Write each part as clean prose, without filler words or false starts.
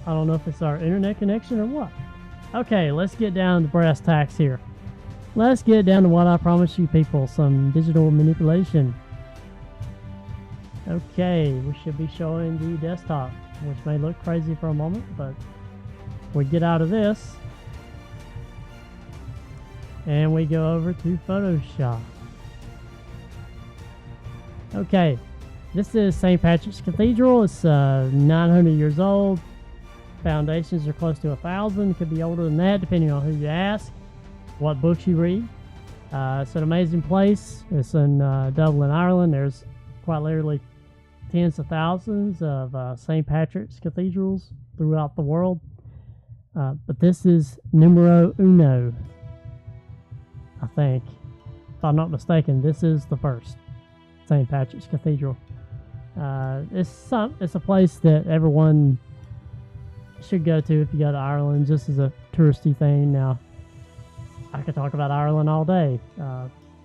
I don't know if it's our internet connection or what. Okay, let's get down to brass tacks here. Let's get down to what I promised you people, some digital manipulation. Okay, we should be showing the desktop, which may look crazy for a moment, but we get out of this and we go over to Photoshop. Okay, this is St. Patrick's Cathedral. It's 900 years old. Foundations are close to 1,000. Could be older than that, depending on who you ask, what books you read. It's an amazing place. It's in Dublin, Ireland. There's quite literally tens of thousands of St. Patrick's cathedrals throughout the world. But this is numero uno, I think. If I'm not mistaken, this is the first St. Patrick's Cathedral. It's a place that everyone should go to if you go to Ireland, just as a touristy thing. Now, I could talk about Ireland all day,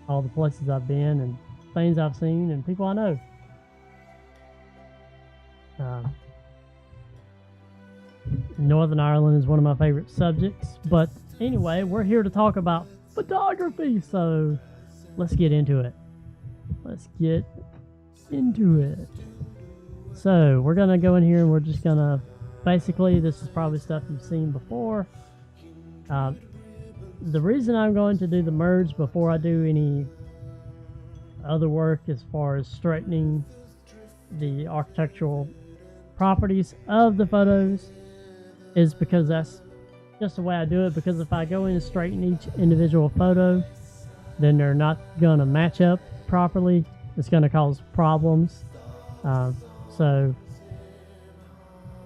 all the places I've been and things I've seen and people I know. Northern Ireland is one of my favorite subjects, but anyway, we're here to talk about photography, so let's get into it. So we're gonna go in here and we're just gonna, basically, this is probably stuff you've seen before. The reason I'm going to do the merge before I do any other work as far as straightening the architectural properties of the photos is because that's just the way I do it. Because if I go in and straighten each individual photo, then they're not going to match up properly. It's going to cause problems. So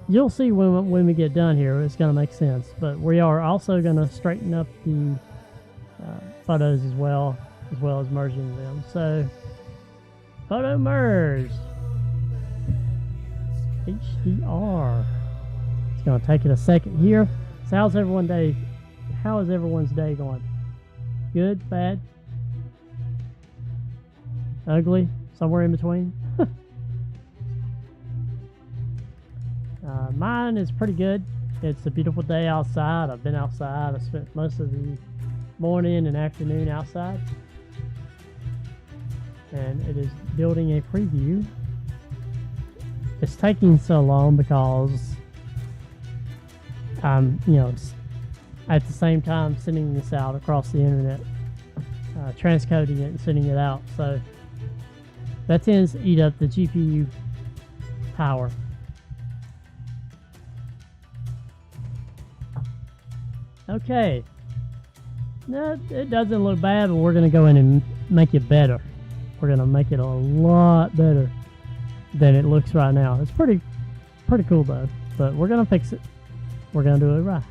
you'll see when we get done here, it's going to make sense. But we are also going to straighten up the photos as well as merging them. So, photo merge. HDR. It's going to take it a second here. So how is everyone's day going? Good? Bad? Ugly? Somewhere in between? Mine is pretty good. It's a beautiful day outside. I've been outside. I spent most of the morning and afternoon outside. And it is building a preview. It's taking so long because I'm, at the same time sending this out across the internet, transcoding it and sending it out. So that tends to eat up the GPU power. Okay. No, it doesn't look bad, but we're going to go in and make it better. We're going to make it a lot better than it looks right now. It's pretty cool though, but we're going to fix it. We're going to do it right.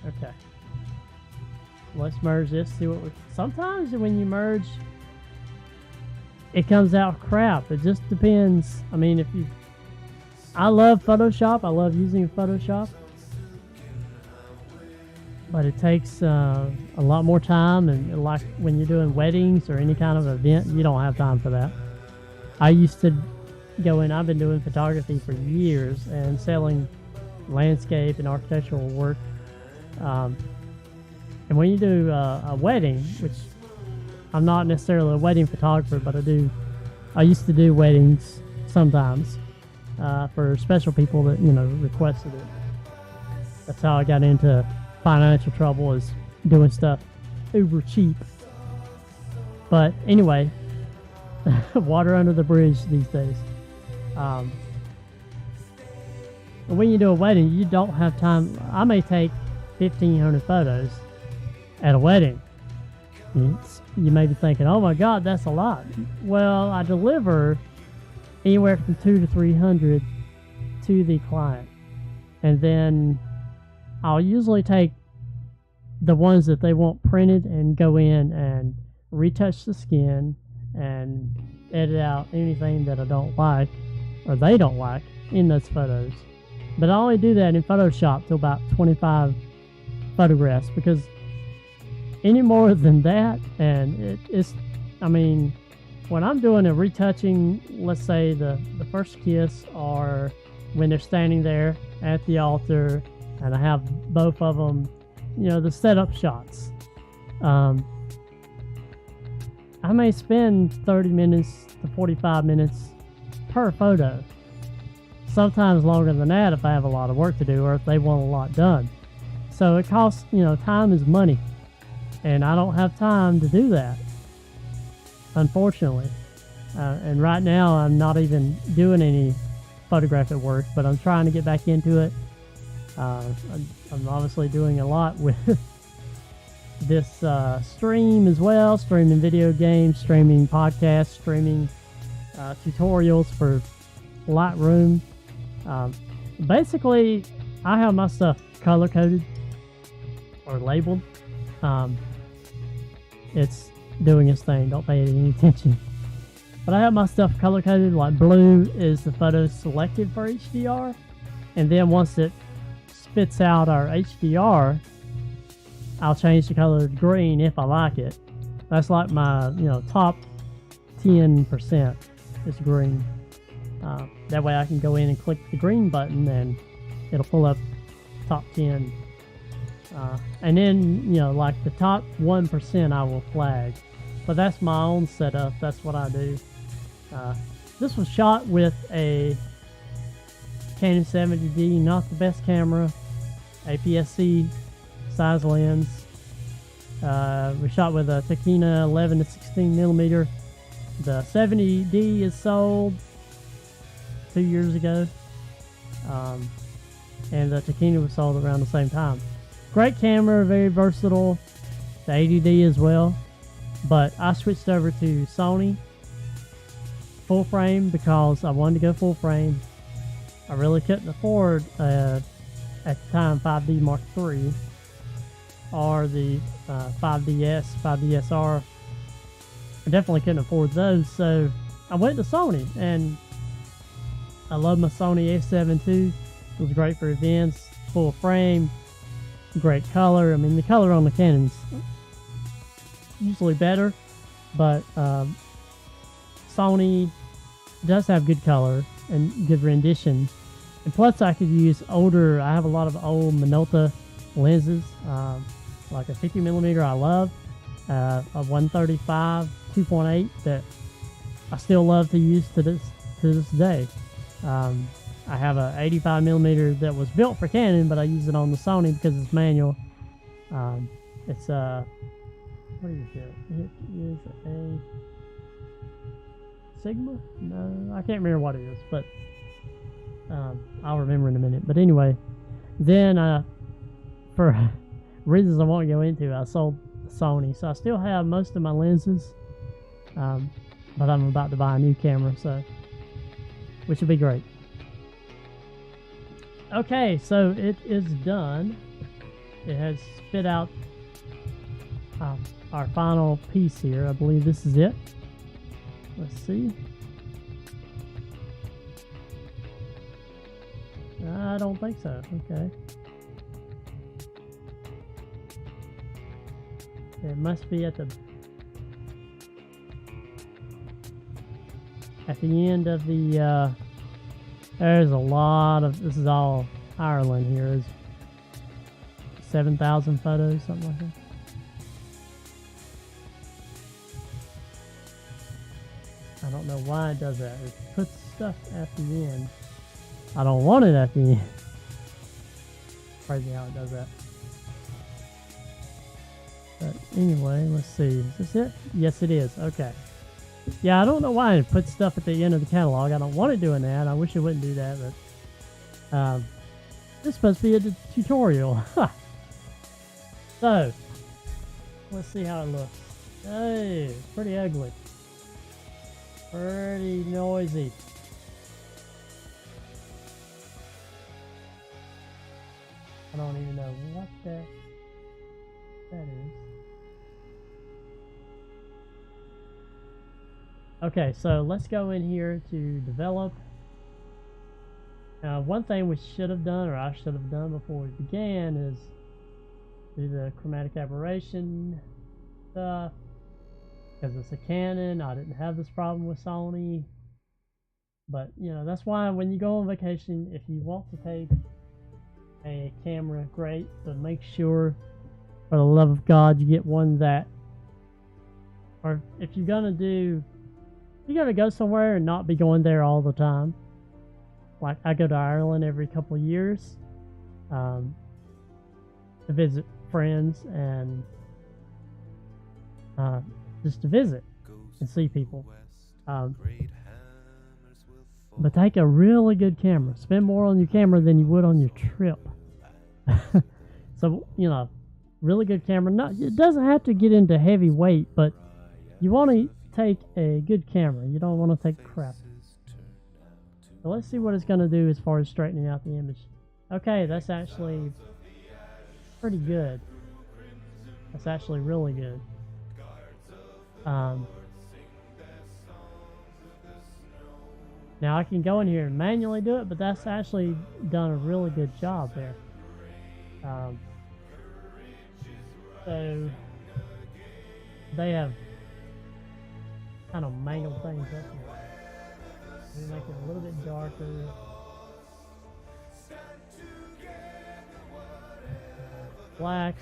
Okay. Let's merge this, see what sometimes when you merge, it comes out crap. It just depends. I mean, I love Photoshop. I love using Photoshop. But it takes a lot more time, and like when you're doing weddings or any kind of event, you don't have time for that. I used to go in, I've been doing photography for years and selling landscape and architectural work. And when you do a wedding, which I'm not necessarily a wedding photographer, but I used to do weddings sometimes for special people that, requested it. That's how I got into financial trouble, is doing stuff uber cheap. But anyway, water under the bridge these days. When you do a wedding, you don't have time. I may take 1,500 photos at a wedding. You may be thinking, oh my God, that's a lot. Well, I deliver anywhere from 200 to 300 to the client. And then I'll usually take the ones that they want printed and go in and retouch the skin and edit out anything that I don't like or they don't like in those photos. But I only do that in Photoshop to about 25 photographs, because any more than that, and when I'm doing a retouching, let's say the first kiss, or when they're standing there at the altar, and I have both of them, you know, the setup shots. I may spend 30 minutes to 45 minutes per photo. Sometimes longer than that if I have a lot of work to do or if they want a lot done. So it costs, you know, time is money. And I don't have time to do that, unfortunately. And right now I'm not even doing any photographic work, but I'm trying to get back into it. I'm obviously doing a lot with this stream as well, streaming video games, streaming podcasts, streaming tutorials for Lightroom. Basically, I have my stuff color coded or labeled. It's doing its thing, don't pay any attention. But I have my stuff color coded, like blue is the photo selected for HDR, and then once it spits out our HDR, I'll change the color to green if I like it. That's like my, you know, top 10% is green. That way I can go in and click the green button and it'll pull up top 10. And then, you know, like the top 1% I will flag. But that's my own setup. That's what I do. This was shot with a Canon 70D, not the best camera, APS-C size lens. We shot with a Tokina 11 to 16 millimeter. The 70D is sold 2 years ago, and the Tokina was sold around the same time. Great camera, very versatile. The 80D as well, but I switched over to Sony full frame because I wanted to go full frame. I really couldn't afford at the time 5D Mark III or the 5DS, 5DSR. I definitely couldn't afford those, so I went to Sony, and I love my Sony a7 II. It was great for events, full frame, great color. I mean, the color on the Canon's usually better, but Sony does have good color and good rendition. And plus I could use older, I have a lot of old Minolta lenses, like a 50 millimeter I love, a 135 2.8 that I still love to use to this day. I have a 85 millimeter that was built for Canon, but I use it on the Sony because it's manual. It's what is it? It is a Sigma? No, I can't remember what it is, but I'll remember in a minute. But anyway, then for reasons I won't go into, I sold Sony, so I still have most of my lenses, but I'm about to buy a new camera, so which will be great. Okay, so it is done. It has spit out our final piece here. I believe this is it. Let's see. I don't think so. Okay. It must be at the end of the there's a lot of, this is all Ireland here, is 7,000 photos, something like that. I don't know why it does that. It puts stuff at the end. I don't want it at the end. Crazy how it does that. But anyway, let's see. Is this it? Yes, it is. Okay. Yeah, I don't know why it puts stuff at the end of the catalog. I don't want it doing that. I wish it wouldn't do that, but this is supposed to be a tutorial. So, let's see how it looks. Hey, pretty ugly. Pretty noisy. I don't even know what that is. Okay, so let's go in here to develop. One thing we should have done, or I should have done before we began, is do the chromatic aberration stuff. because it's a Canon. I didn't have this problem with Sony. But, you know, that's why when you go on vacation, if you want to take a camera, great, but make sure, for the love of God, you get one that, or if you're going to go somewhere and not be going there all the time. Like, I go to Ireland every couple of years to visit friends and just to visit and see people. But take a really good camera. Spend more on your camera than you would on your trip. So, you know, really good camera. It doesn't have to get into heavy weight, but you want to take a good camera. You don't want to take crap. So let's see what it's going to do as far as straightening out the image. Okay, that's actually pretty good. That's actually really good. Now I can go in here and manually do it, but that's actually done a really good job there. So they have kind of mangled things up here. We make it a little bit darker. Blacks.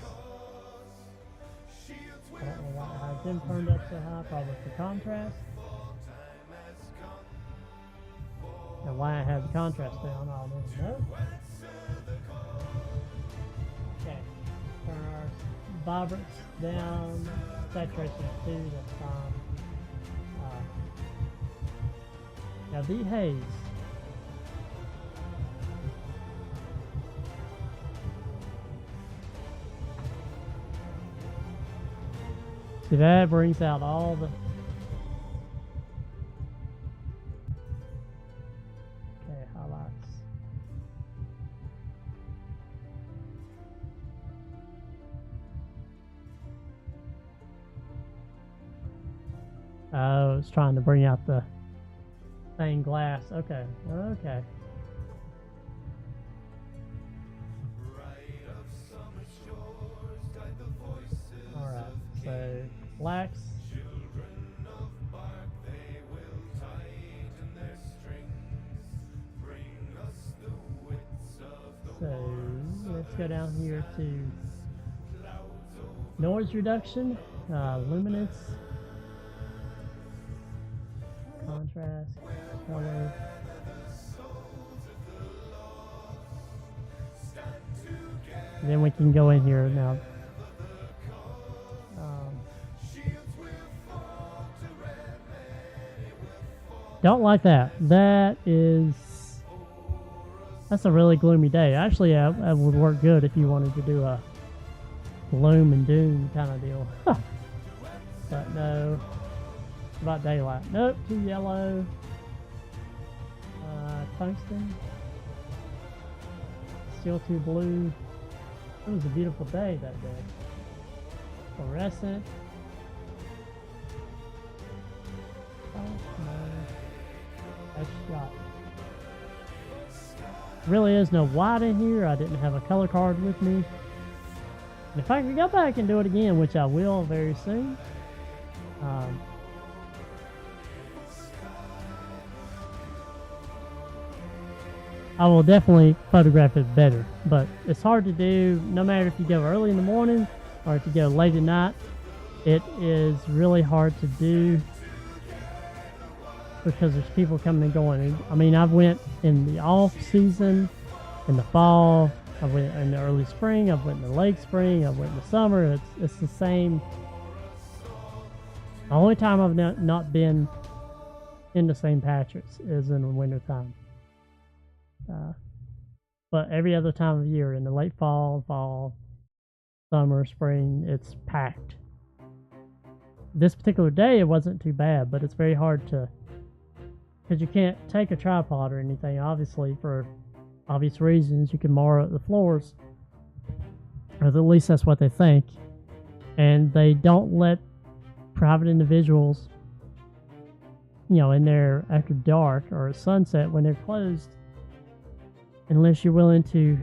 I don't know why I have them turned up so high, probably for contrast. And why I have the contrast down, I'll never know. Okay, turn our vibrance down, saturation 2, that's fine. Now the haze. See, that brings out all the highlights. Oh, it's trying to bring out the stained glass. Okay. Alright, so blacks. So let's go down here to noise reduction, luminance, contrast, color. And then we can go in here now. Don't like that. That's a really gloomy day. Actually, that would work good if you wanted to do a gloom and doom kind of deal. But no. What about daylight? Nope, too yellow. Tungsten. Still too blue. It was a beautiful day that day. Fluorescent. Oh, no. That's shot. Really is no white in here. I didn't have a color card with me. And if I can go back and do it again, which I will very soon, I will definitely photograph it better. But it's hard to do no matter if you go early in the morning or if you go late at night. It is really hard to do because there's people coming and going. I mean, I've went in the off season, in the fall, I went in the early spring, I've went in the late spring, I went in the summer. It's the same. The only time I've not been in the St. Patrick's is in the winter time. But every other time of year, in the late fall, summer, spring, it's packed. This particular day, it wasn't too bad, but it's very hard to, because you can't take a tripod or anything, obviously, for obvious reasons. You can mar up the floors, or at least that's what they think. And they don't let private individuals, in there after dark or at sunset when they're closed, unless you're willing to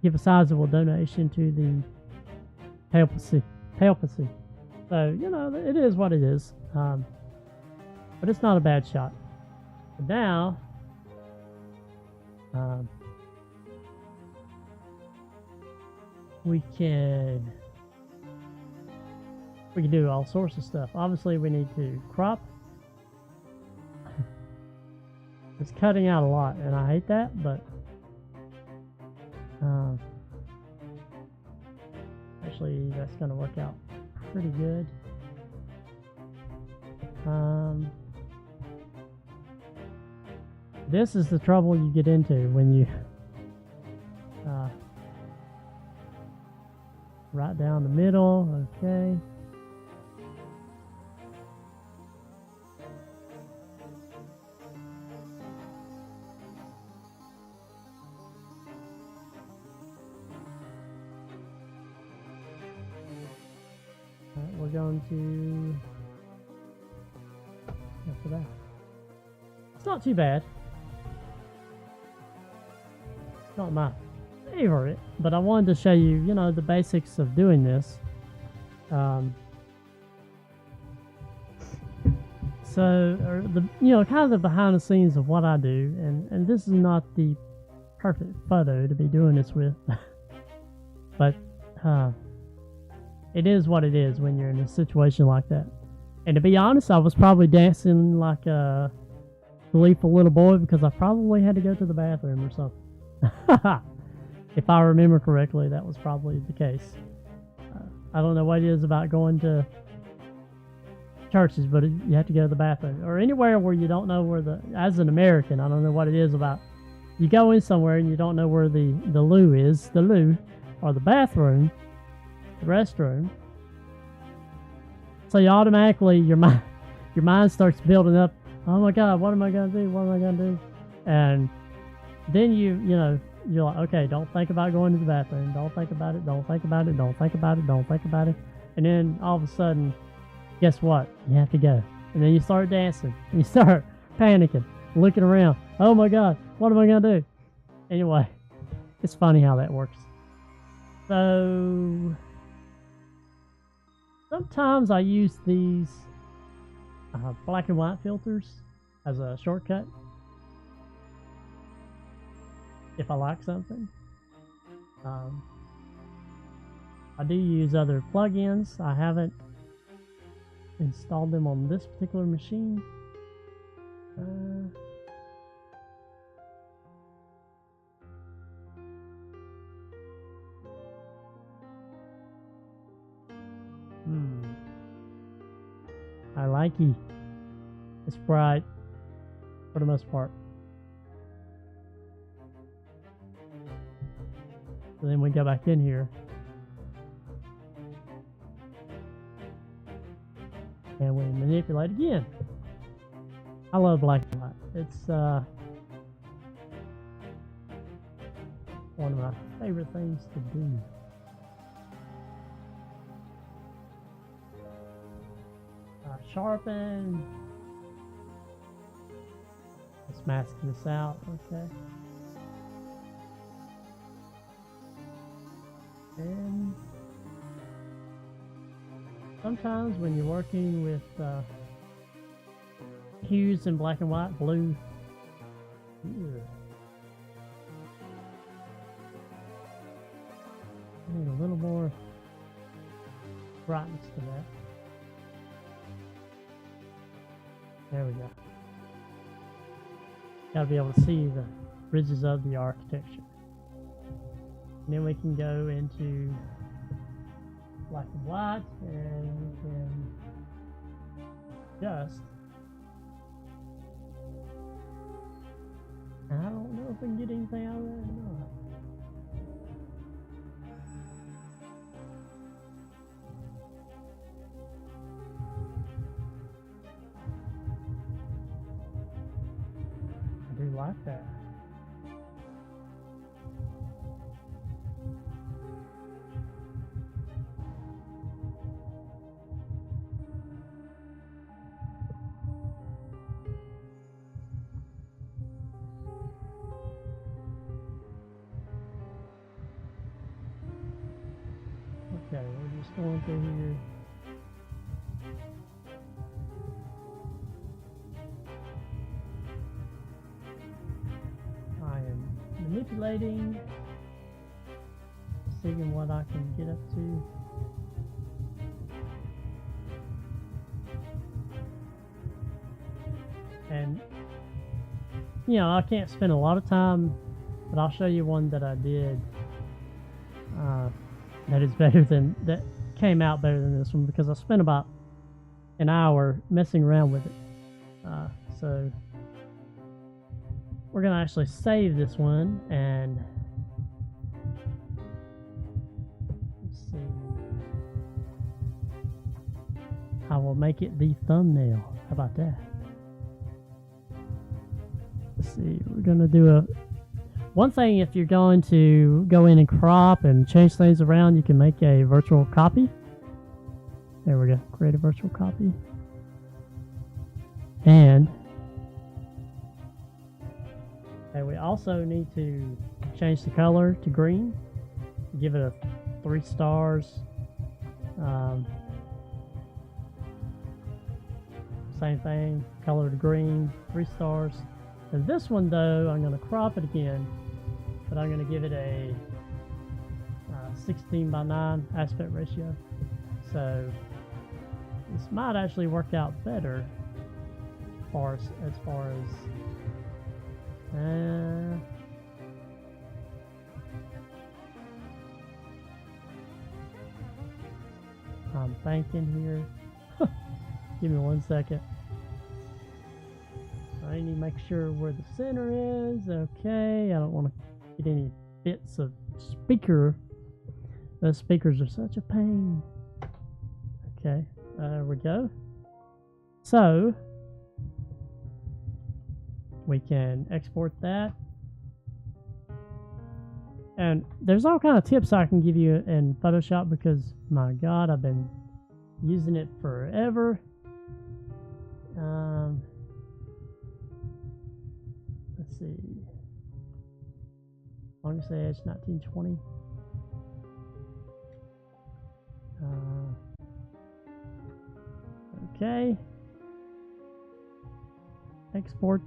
give a sizable donation to the papacy. So, you know, it is what it is. But it's not a bad shot. But now, um, we can do all sorts of stuff. Obviously, we need to crop. It's cutting out a lot, and I hate that, but actually, that's going to work out pretty good. This is the trouble you get into when you right down the middle. Okay. We're going to after that. It's not too bad. Not my favorite, but I wanted to show you, you know, the basics of doing this. So, you know, kind of the behind the scenes of what I do, and this is not the perfect photo to be doing this with, but it is what it is when you're in a situation like that. And to be honest, I was probably dancing like a gleeful little boy because I probably had to go to the bathroom or something. If I remember correctly, that was probably the case. I don't know what it is about going to churches, but you have to go to the bathroom. Or anywhere where you don't know where as an American, I don't know what it is about. You go in somewhere and you don't know where the loo is, the loo, or the bathroom, the restroom. So you automatically, your mind starts building up. Oh my God, what am I gonna do? What am I gonna do? And then you know, you're like, okay, don't think about going to the bathroom. Don't think about it. Don't think about it. Don't think about it. Don't think about it. And then all of a sudden, guess what? You have to go. And then you start dancing. And you start panicking, looking around. Oh my God, what am I gonna do? Anyway, it's funny how that works. So sometimes I use these black and white filters as a shortcut if I like something. I do use other plugins. I haven't installed them on this particular machine. I like it. It's bright for the most part. So then we go back in here and we manipulate again. I love black and white. It's one of my favorite things to do. Sharpen. Let's mask this out, okay. And sometimes when you're working with hues in black and white, blue, I need a little more brightness to that. There we go. Gotta be able to see the ridges of the architecture. And then we can go into black and white and we can adjust. I don't know if we can get anything out of that or not. I do like that. Okay, we're just going through here. manipulating, seeing what I can get up to. And you know, I can't spend a lot of time, but I'll show you one that I did that is better than, that came out better than this one, because I spent about an hour messing around with it. So we're gonna actually save this one, and let's see, I will make it the thumbnail. How about that? Let's see, we're gonna do one thing. If you're going to go in and crop and change things around, you can make a virtual copy. There we go, create a virtual copy. And we also need to change the color to green, give it a 3 stars. Same thing, color to green, 3 stars. And this one though, I'm going to crop it again, but I'm going to give it a 16:9 aspect ratio. So this might actually work out better as far as I'm thinking here. Give me 1 second. I need to make sure where the center is. Okay, I don't want to get any bits of speaker. Those speakers are such a pain. Okay, there we go. So we can export that. And there's all kind of tips I can give you in Photoshop, because my God, I've been using it forever. Let's see. Longest edge 1920. Okay. Export.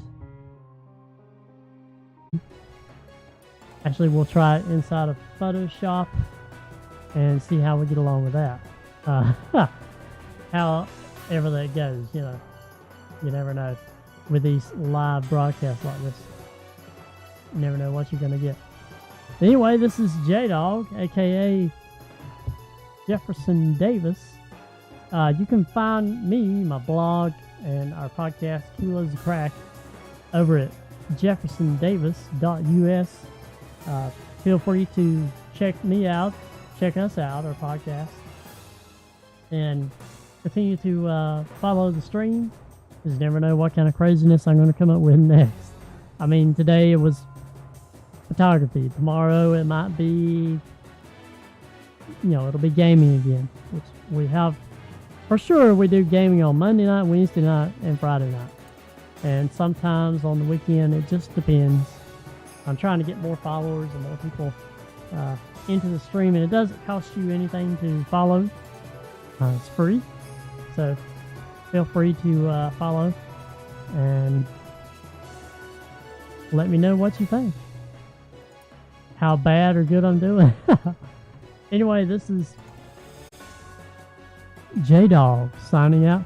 Actually, we'll try it inside of Photoshop and see how we get along with that. However that goes, you know, you never know with these live broadcasts like this. You never know what you're gonna get. Anyway, this is J-Dog, aka Jefferson Davis. You can find me, my blog, and our podcast, Kilos of Crack, over at jeffersondavis.us. Feel free to check me out, check us out, our podcast, and continue to follow the stream, because you never know what kind of craziness I'm going to come up with next. I mean, today it was photography. Tomorrow it might be, you know, it'll be gaming again, which we have, for sure we do gaming on Monday night, Wednesday night, and Friday night. And sometimes on the weekend, it just depends. I'm trying to get more followers and more people into the stream, and it doesn't cost you anything to follow. It's free, so feel free to follow and let me know what you think, how bad or good I'm doing. Anyway, this is J-Dog signing out.